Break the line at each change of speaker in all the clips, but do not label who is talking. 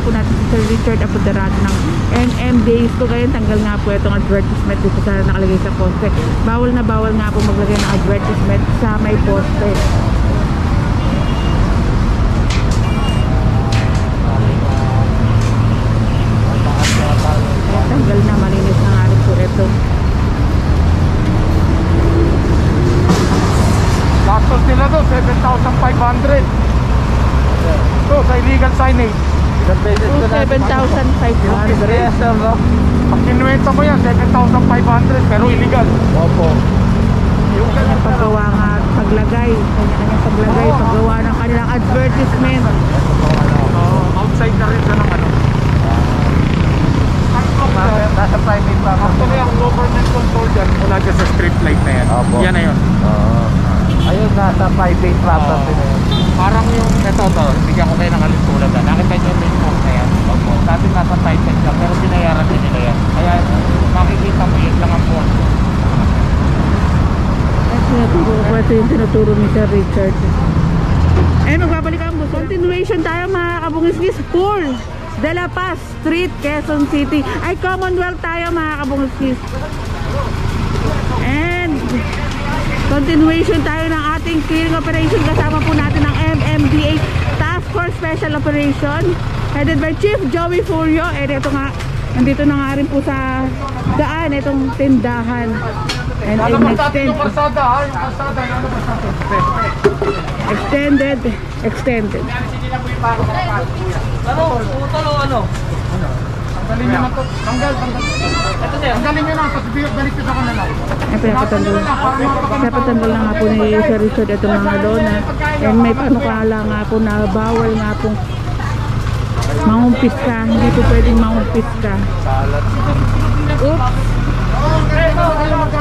po natin si Sir Richard Apoderado ng MMDA Store. Ngayon tanggal nga po itong advertisement dito sa nakalagay sa poste. Bawal na bawal nga po maglagay ng advertisement sa may poste. Tanggal na, malinis na nga rin po ito.
Gastos nila to, 7,500. Ito, sa illegal signage.
7,500.
Pag kinuwenta mo yan, 7,500 pero illegal. Opo. Yung
Kanyang paggawa nga, paglagay. Kanyang paglagay, paggawa ng kanilang advertisement.
Outside na rin siya ng ano. Nasa private pa. Actually, ang government control dyan, mula dyan sa street light na yan. Opo. Yan na yun. Ayun, nasa private property na yun. Parang yung, ito, bigyan ko kayo ng alintulan na. Nakita nyo yung main post na yan. Opo. Dati nasa title ka, pero binayaran din nila yan. Kaya makikita mo yun lang ang post.
Ito yung tinuturo ni Sir Richard. Magbabalik ang bus. Continuation tayo mga kabungis-gis. Pool de la Paz Street, Quezon City. Ay, Commonwealth tayo mga kabungis-gis. And continuation tayo ng ating clearing operation. Kasama po natin ang MMDA Task Force Special Operation headed by Chief Joey Furio. Ito nga, nandito na nga rin po sa daan itong tindahan. And extended. Extended.
Ano? Tanggalin nyo na to. Tanggalin nyo na. Balik ko sa kanila.
Napatanggal na nga po ni Sir Richard itong mga lona. And may panukala nga po na bawal nga pong mangumpis ka. Hindi po pwedeng mangumpis ka. Oops.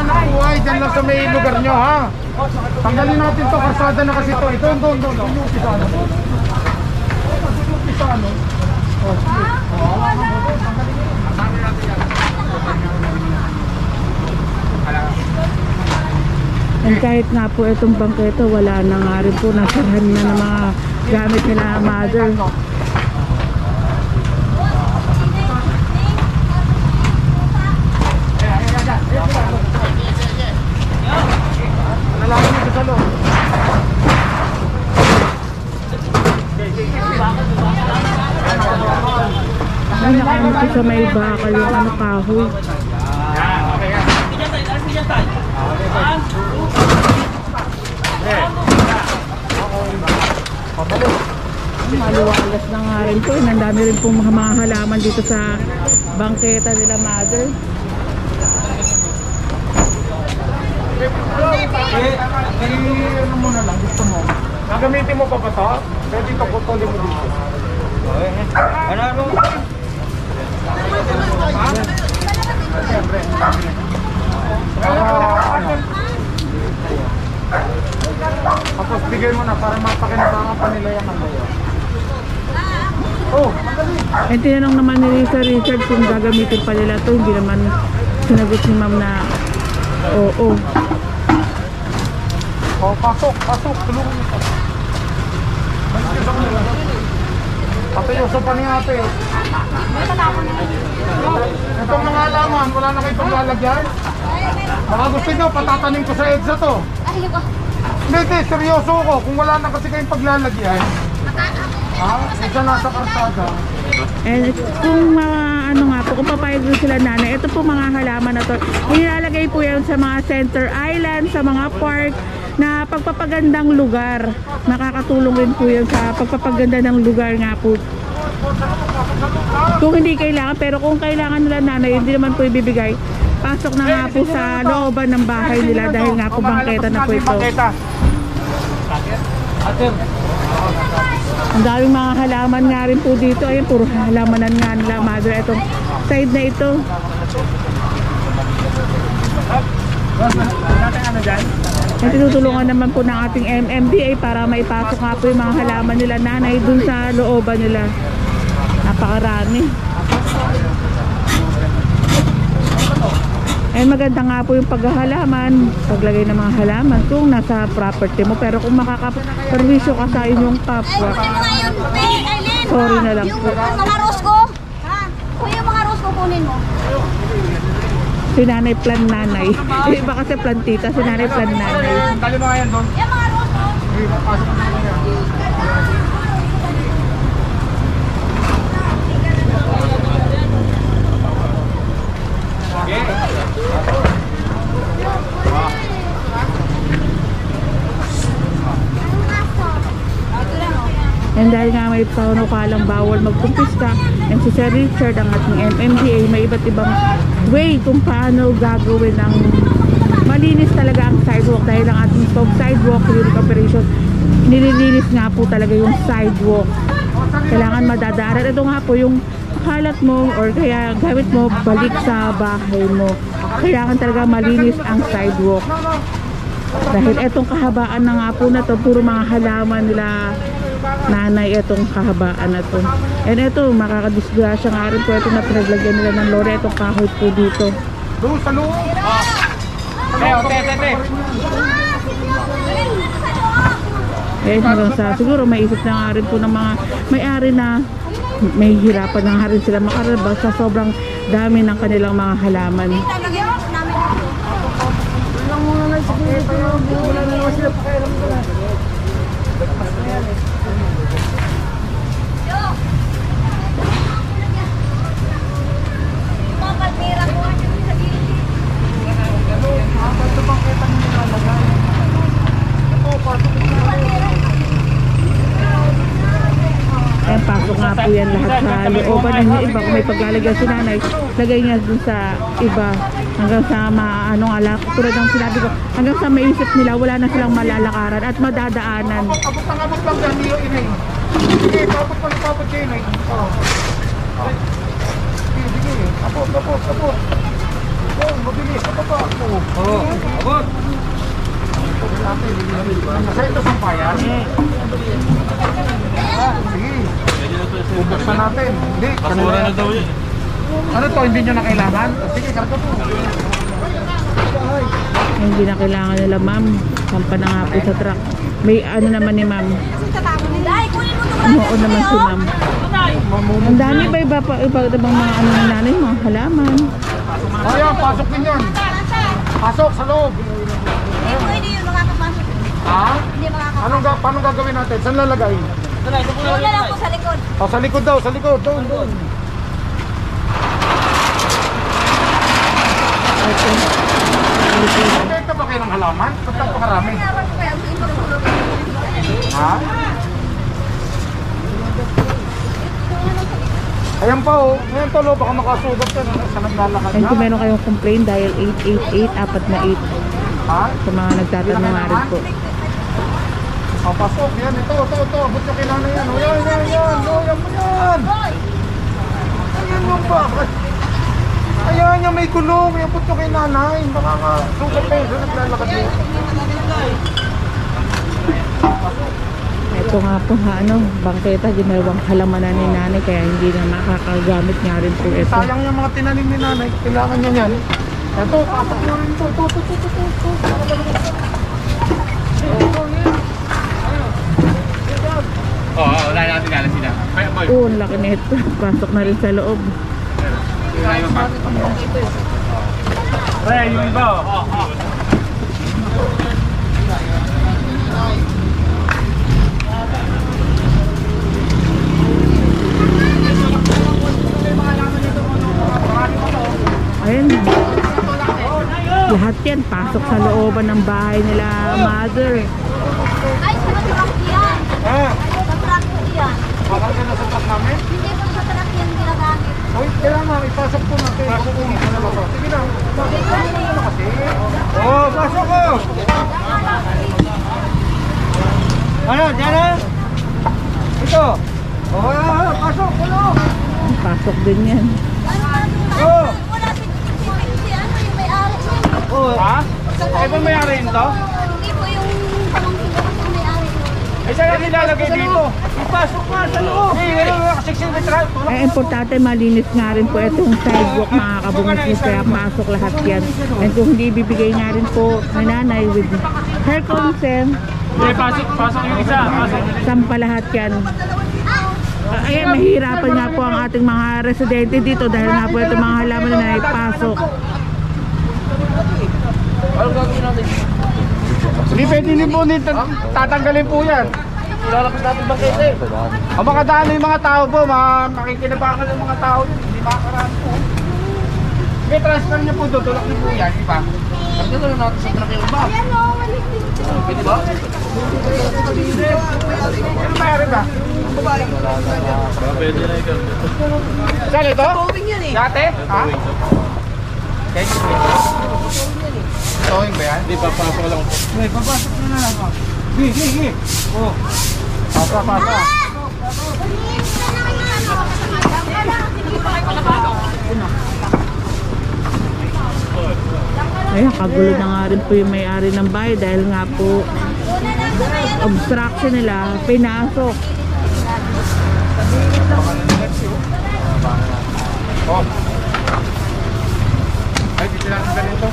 Buhay dyan lang sa may lugar nyo, ha? Tanggalin natin to. Karsada na kasi to. Ito, doon.
And kahit nga po itong bangketo, wala na nga rin po. Nasarahan na ng mga gamit nila mother.
Nalagyan nito sa loob.
Ay, nakamit sa may bakal yung ano kahoy. Maluwalas na nga rin po. Ang dami rin pong mga halaman dito sa bangketa nila mother.
Ano mo na lang, gusto mo. Nagamitin mo pa ba ito? Pwede ito putulin mo dito. Ano? Siyempre. Tapos bigay mo na para mapakinabangan pa nila yung ano yun. Oh, madali.
And tinanong naman ni Sir Richard kung gagamitin pa nila ito. Hindi naman sinagot ni ma'am na oo.
Oh, pasok. Tulungan mo pa. Balik ka sa kanila. Ate, uso pa ni ate. Itong mga alaman, wala na kayo paglalagyan. Baka gusto nyo, patatanim ko sa EDSA to. Hindi, seryoso ko. Kung wala na kasi kayong paglalagyan. Ha? Isa nasa karsada.
And kung ano nga po, kung papayag din sila nanay, ito po mga halaman na to, nilalagay po yan sa mga center island, sa mga park, na pagpapagandang lugar. Nakakatulong rin po yan sa pagpapaganda ng lugar nga po. Kung hindi kailangan, pero kung kailangan nila nanay, hindi naman po ibibigay. Pasok na nga po sa looban ng bahay nila dahil nga po bangketa na po ito. Ang daming mga halaman nga rin po dito. Ayun, puro halamanan nga nila mother. Itong side na ito. At tinutulungan naman po ng ating MMDA para maipasok nga po yung mga halaman nila nanay dun sa looban nila. Napakarami. And maganda nga po yung paghahalaman, paglagay ng mga halaman kung nasa property mo. Pero kung makakaperwisyo ka sa inyong kapwa, Sorry na lang
Yung
po.
mga rose ko, ha? Kung yung mga rose ko kunin mo.
Si nanay plan nanay. Yung iba kasi plan tita, si nanay plan nanay.
Dali mo nga yan doon.
Yung mga rose ko.
Pasok mo na yan.
And dahil nga may panukalang bawal magkumpista, and si Sir Richard, ang ating MMDA, may iba't ibang way kung paano gagawin ng malinis talaga ang sidewalk. Dahil ang ating stop sidewalk clearing operation, nililinis nga po talaga yung sidewalk. Kailangan madadaanan. Ito nga po yung kalat mo or kaya gamit mo balik sa bahay mo. Kailangan talaga malinis ang sidewalk. Dahil etong kahabaan na nga po na to, puro mga halaman nila nanay etong kahabaan na to. And ito, makakadisgrasya nga rin po ito na pinaglagyan nila ng lore. Etong kahoy po dito.
Doon sa loob. Te.
Eh, hanggang sa siguro maisip na nga rin po ng mga may-ari na may hirapan na nga rin sila makarabag sa sobrang dami ng kanilang mga halaman. Ayan, pasok nga po yan lahat sa looban. And yung iba, kung may paglalagyan si nanay, lagay niya dun sa iba. Hanggang sa ano nga lang, tulad ng sinabi ko, hanggang sa maisip nila, wala na silang malalakaran at madadaanan.
Abot lang dyan, niyo inay. Sige, papot kayo inay. Sige. Abot. Mabilis, abot. Abot. Sa ito sa bayan. Sige. Bubuksan natin. Hindi, kanila na daw yun. Ano to, hindi nyo na kailangan? Sige, karga po.
Hindi na kailangan nila, ma'am. Sampa na nga po sa truck. May ano naman ni ma'am. Umuon naman si ma'am. Ang dami ba iba bang mga ano ng nanay mo? Halaman.
Ayan, pasok din yan. Pasok sa loob.
Hindi yun makakapasok.
Ha?
Hindi makakapasok.
Paano gagawin natin? Saan lalagay?
Doon na lang po sa likod.
Oh, sa likod daw, sa likod. Doon. Ito ba kayo ng halaman? Ba't napakarami? Ha? Ayan pa oh. Ayan pa lo, baka makasugat yan. Sa naglalakad
And
na.
kung meron kayong complaint, dial 888-4
Ha?
sa mga nagtatanong nga rin po.
Oh, pasok. Yan, ito. Abot nyo kailangan yan. O yan. O, yan mo yan. Ayan yung bakit? Ayan yung may gulong. Abot nyo kay nanay. Baka nga, sugat kayo. Sa naglalakad yun.
Ito nga po bangketa, ginawang halamanan ni nanay kaya hindi na makakagamit nga rin po ito.
Sayang yung mga tinanim ni nanay. Kailangan niya yan. Ito, pasok nyo rin ito. Wala natin alam sila.
Oo, ang laki na ito. Pasok na rin sa loob.
Kaya yung iba
Ayun. Lahat yan, pasok sa looban ng bahay nila, mother.
Ay, sa truck yan. Sa truck yan.
Bakal ka na sa truck namin?
Hindi po sa truck yan ginagamit.
Uy, kailangan ipasok po natin. Pasok po natin. Sige na. Pasok ko! Ano, dyan na? Ito. Pasok.
Pasok din yan.
Wala si ano yung may-ari niya.
Ha? Ay ba may-ari nito?
Hindi po yung pamangkin ko kasi may-ari niya.
Ay, saan nilalagay dito? Ipasok nga sa loob.
Eh, importante malinis nga rin po itong sidewalk mga kabungis kaya pasok lahat yan. And kung hindi ibibigay nga rin po ni nanay with her consent,
Pasok yung isa.
sampa lahat yan. ayan, mahihirapan nga po ang ating mga residente dito dahil nga po itong mga halaman na naipasok.
Hindi pwede limunin, tatanggalin po yan. Ilalapit natin bangkete. Ang makadaan yung mga tao po, makikinabangan ng mga tao, hindi makakaraan po. May transfer niyo po doon, tulak niyo po yan, di ba? Kasi doon natin sa truck yung iba. Pwede ba? Ano mayroon ba? Pwede na ikaw. Saan ito? Dati? Ha? Towing ba yan? Hindi, papasok lang. Hindi, papasok na lang ako. Sige. Oh. Pasa.
Ayan, kagulo na nga rin po yung may-ari ng bahay dahil nga po obstruction nila, pinasok.
Oh. Ay, dito natin ba nito?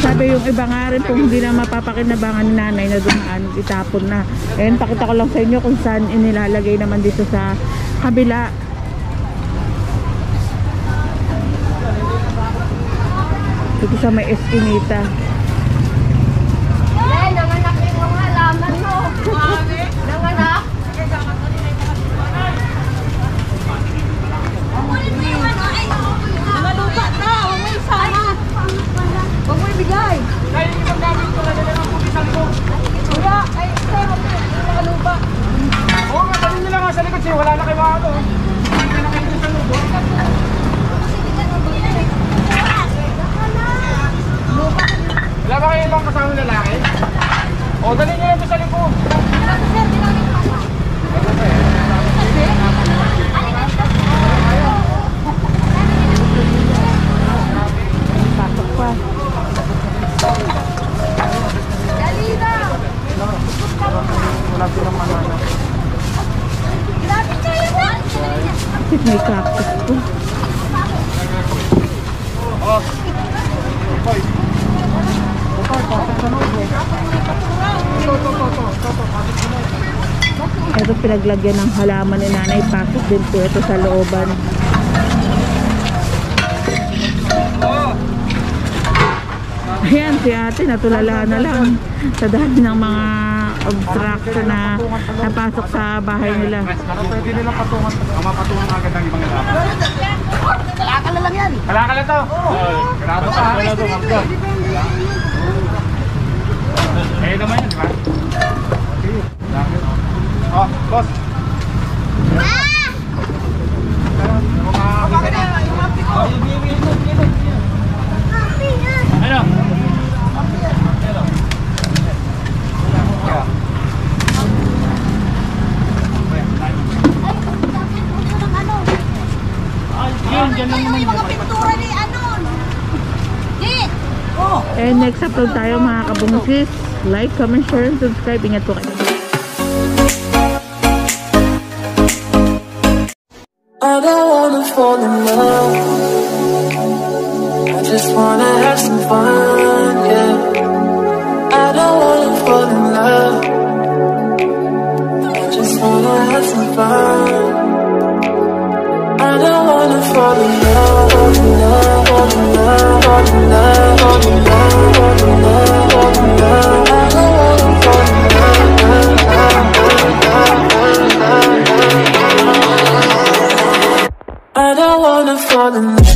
Sabi yung iba nga rin kung hindi na mapapakinabangan ni nanay na dumaan, itapon na. Ayan, pakita ko lang sa inyo kung saan inilalagay naman dito sa kabila. Dito sa may eskinita.
Nanganak yung halaman mo. Nanganak. Mga lupa na, huwag mo isama. Huwag mo ibigay.
Kaya yung ibang gamit ko, lalala ng puti sa likod.
Kuya, ay, sa'yo, mga lupa.
Oo nga, dali nila nga sa likod siya, wala na kayo mga ano. Hindi na kayo sa likod. Wala ba kayo ibang kasamang lalaki? O, dali nyo lang sa likod.
Pasok pa.
Dali na.
Wala silang manana.
Grabe kayo na.
Bakit may cactus po?
Oh. Boy. Pasok sa loob.
Ito pinaglagyan ng halaman ni nanay, pasok din po ito sa looban. Ayan, si ate natulala na lang sa dami ng mga obstruction na napasok sa bahay nila.
Pero pwede nilang patungan. Mapatungan agad ang ibang lalaki.
Kalakal na lang yan.
Kalakal na to? Oo. Grado ka. Eh naman yun, di ba? Oh, boss. Ano?
Yung mga pintura ni Anon. Dit.
And next upload tayo mga kabungsis. Like, comment, share, and subscribe. Ingat po kayo.
I don't wanna fall in love. I just wanna have some fun, yeah. I don't wanna fall in love. I just wanna have some fun. I don't wanna fall in love, fall in love, fall in love, fall in love, fall in love, fall in love, fall in love. I don't wanna fall in love. I don't wanna fall in love.